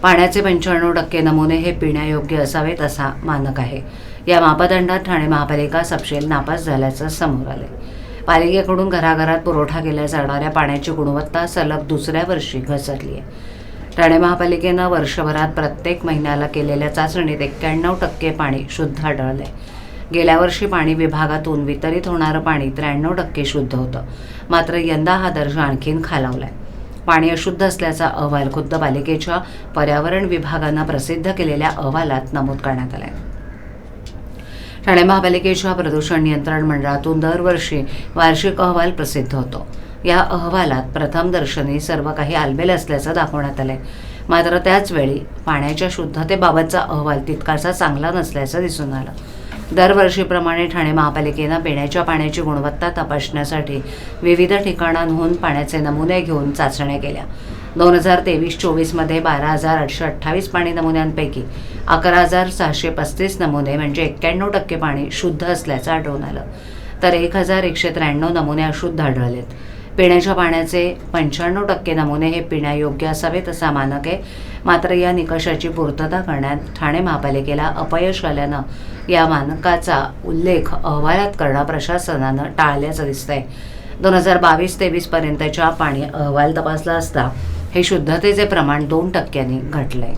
पाण्याचे 95% नमुने हे पिण्यायोग्य असावेत असा मानक आहे। या मापदंडात ठाणे महापालिका सपशेल नापास झाल्याचं समोर आले। पालिकेकडून घराघरात पुरवठा केल्या जाणाऱ्या पाण्याची गुणवत्ता सलग दुसऱ्या वर्षी घसरली आहे। ठाणे महापालिकेनं वर्षभरात प्रत्येक महिन्याला केलेल्या चाचणीत 91% पाणी शुद्ध आढळले। गेल्या वर्षी पाणी विभागातून वितरित होणारं पाणी 93% शुद्ध होतं, मात्र यंदा हा दर्जा आणखीन खालावलाय। पाणी अशुद्ध असल्याचा अहवाल खुद्द पालिकेच्या पर्यावरण विभागानं प्रसिद्ध केलेल्या अहवालात नमूद करण्यात आलाय। ठाणे महापालिकेच्या प्रदूषण नियंत्रण मंडळातून दरवर्षी वार्षिक अहवाल प्रसिद्ध होतो। या अहवालात प्रथमदर्शनी सर्व काही आलबेल असल्याचं दाखवण्यात आलंय, मात्र त्याचवेळी पाण्याच्या शुद्धतेबाबतचा अहवाल तितकासा चांगला नसल्याचं दिसून आलं। दरवर्षीप्रमाणे ठाणे महापालिकेनं पिण्याच्या पाण्याची गुणवत्ता तपासण्यासाठी विविध ठिकाणांहून पाण्याचे नमुने घेऊन चाचण्या केल्या। 2023-24 मध्ये 12,828 पाणी नमुन्यांपैकी 11,635 नमुने म्हणजे 91% पाणी शुद्ध असल्याचं आढळून आलं, तर 1,193 नमुने अशुद्ध आढळलेत। पिण्याच्या पाण्याचे 95% नमुने हे पिण्यायोग्य असावेत असा मानक आहे, मात्र या निकषाची पूर्तता करण्यात ठाणे महापालिकेला अपयश आल्यानं या मानकाचा उल्लेख अहवालात करणं प्रशासनानं टाळल्याचं दिसतंय। 2022-23 पर्यंतच्या पाणी अहवाल तपासला असता हे शुद्धतेचे प्रमाण 2% घटलंय।